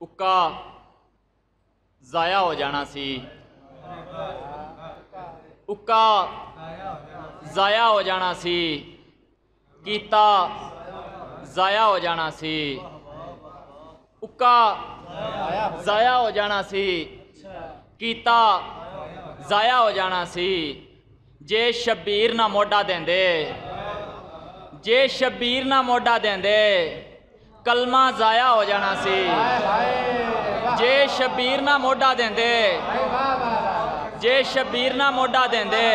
उक्का ज़ाया हो जाना सी, उक्का ज़ाया हो जाना सी, कीता ज़ाया हो जाना सी, उक्का ज़ाया हो जाना सी, कीता ज़ाया हो जाना सी। जे शब्बीर ना मोढा देंदे, जे शब्बीर ना मोढा देंदे, कलमा ज़ाया हो जाना सी। जे शब्बीर ना मोढा देंदे, जे शब्बीर ना मोढा देंदे,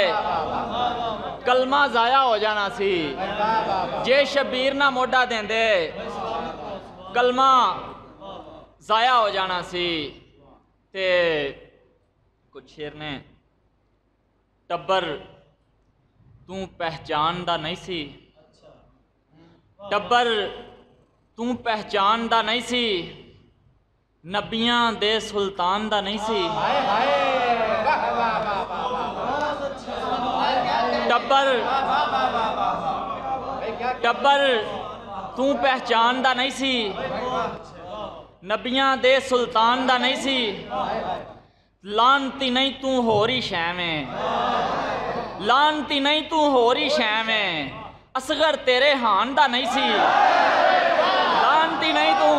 कलमा ज़ाया हो जाना सी। जे शब्बीर ना मोढा देंदे, कलमा ज़ाया हो जाना सी। ते कुछ शेर ने टब्बर तू पहचानदा नहीं सी, टब्बर तू पहचानदा नहीं सी, नबियां दे सुल्तान दा नहीं सी। टब्बर टब्बर तू पहचानदा नहीं सी, नबियां दे सुल्तान दा नहीं सी। लानती नहीं तू होरी शै में, लानती नहीं तू होरी शै में, असगर तेरे हान दा नहीं सी। लानती नहीं तू,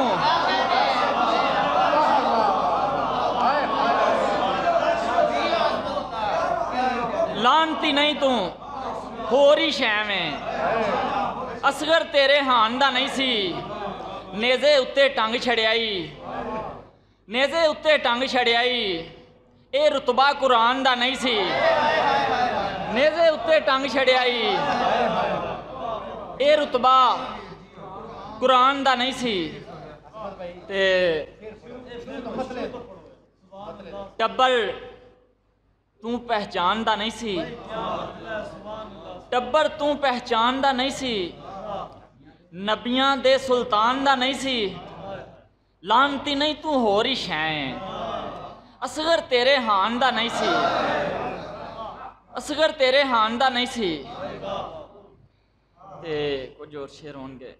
लानती नहीं तू होरी शै में, असगर तेरे हान दा नहीं सी। नेज़े उत्ते टंग छड़ियाई, नेज़े उत्ते टंग छड़ियाई, ए रुतबा कुरान दा नहीं सी। नेज़े उत्ते टंग छड़ियाई, ए रुतबा कुरान दा नहीं सी। ते टब्बर तू पहचानदा नहीं सी, टब्बर तू पहचानदा नहीं सी, नबियां दे सुल्तान दा नहीं सी। लानती नहीं तू होरी शै, असगर तेरे हान दा नहीं सी, असगर तेरे हान दा नहीं सी। ते कुछ और शेर होंगे।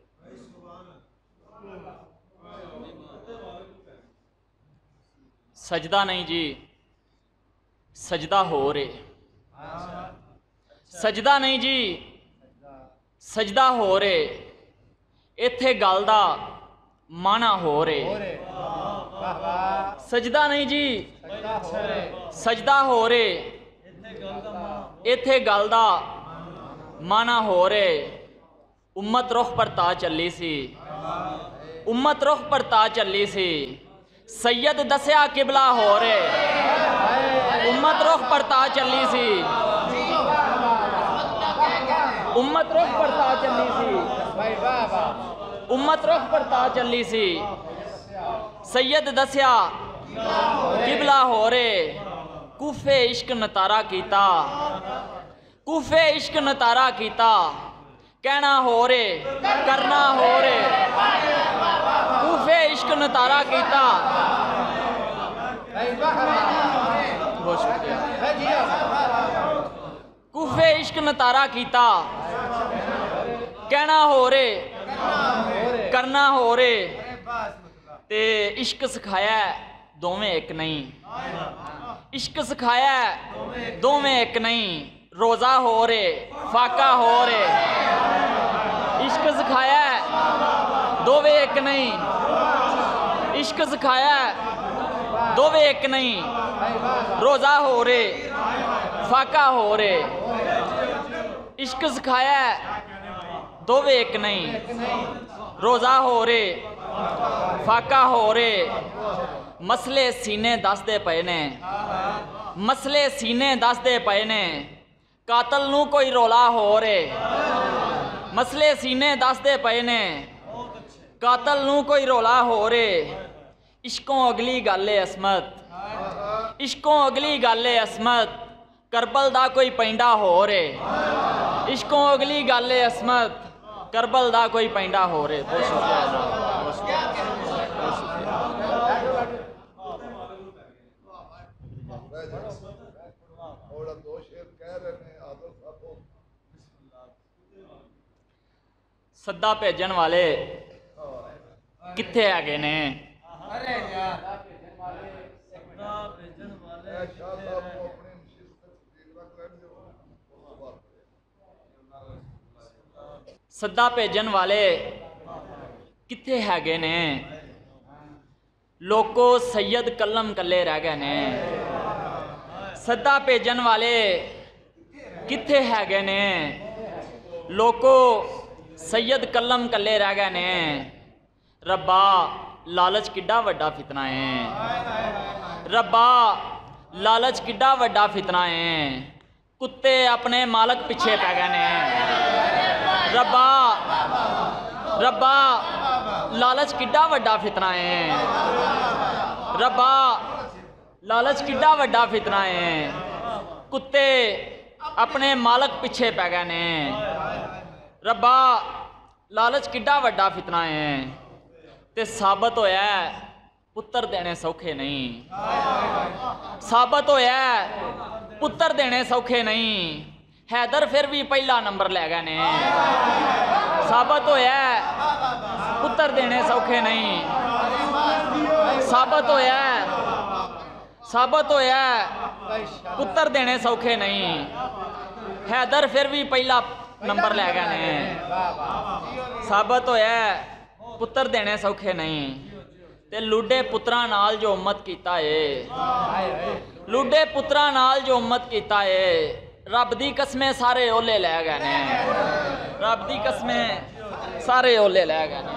सजदा नहीं जी, सजदा हो रे, सजदा नहीं जी, सजदा हो रे, इत्थे गल दा माना हो रे। सजदा नहीं जी, सजदा हो रे, इत्थे गल दा माना हो रे। उम्मत रुख पर ता चली सी, उम्मत रुख पर ता चली सी, सैयद दसिया किबला हो रे। उम्मत रुख पर ता चली सी, उम्मत रुख पर ता चली सी, उम्मत रुख पर ता चली सी, सैयद दसिया किबला हो रे। कूफे इश्क नतारा कीता, कूफे इश्क नतारा कीता, कहना हो रे करना हो रे। कूफे इश्क नतारा कीता, बहुत शुक्रिया। कूफे इश्क नतारा कीता, कहना हो रे करना हो रे। ते इश्क सिखाया दोवें एक नहीं, इश्क सिखाया दोवें एक नहीं, रोज़ा हो रे फाका हो रे। इश्क सिखाया दोवें एक नहीं, इश्क सिखाया दोवें एक नहीं, रोज़ा हो रे फाका हो रे। इश्क सिखाया दोवें एक नहीं, रोज़ा हो रे फाका हो रे। मसले सीने दसदे पए ने, मसले सीने दसदे पए ने, कातल नू कोई रोला हो रे। मसले सीने दसदे पए ने, कातल नू कोई रोला हो रे। इश्कों अगली गल है असमत, इश्कों अगली गल है असमत, करबल दा कोई पैंडा हो रे। इश्कों अगली गल है असमत, करबल दा कोई पैंडा हो रे। बहुत शुक्रिया। सद्दा भेजन वाले कित्थे हैगे ने, सद्दा भेजन वाले कित्थे हैगे ने, लोको सैयद कलम कल्ले रह गए ने। सद्दा भेजन वाले कित्थे हैगे ने, लोको सैयद कलम कल्ले रह गए ने। रब्बा लालच किड्डा वड्डा फितना है, रब्बा लालच किड्डा वड्डा फितना है। कुत्ते अपने मालक पिछे पै गए ने। रब्बा रब्बा लालच किड्डा वड्डा फितना है, रब्बा लालच किड्डा वड्डा फितना है। कुत्ते अपने मालक पिछे पै गए ने। रब्बा लालच किड्डा वड्डा फितना है। ते साबत होया पुत्र देने सौखे नहीं, साबत होया पुत्र देने सौखे नहीं। हैदर फिर भी पहला नंबर लै गए ने। साबत होया पुत्र देने सौखे नहीं, साबत होया पुत्र देने सौखे नहीं। हैदर फिर भी पहला नंबर लै गए ने। साबत होया पुत्र देने सौखे नहीं। ते लुड्डे पुत्रां नाल जो उम्मत कीता है, लुड्डे पुत्रां नाल जो उम्मत कीता है। रब दी कसमें सारे ओले लै गए ने, रब दी कसमें सारे ओले लै गए ने।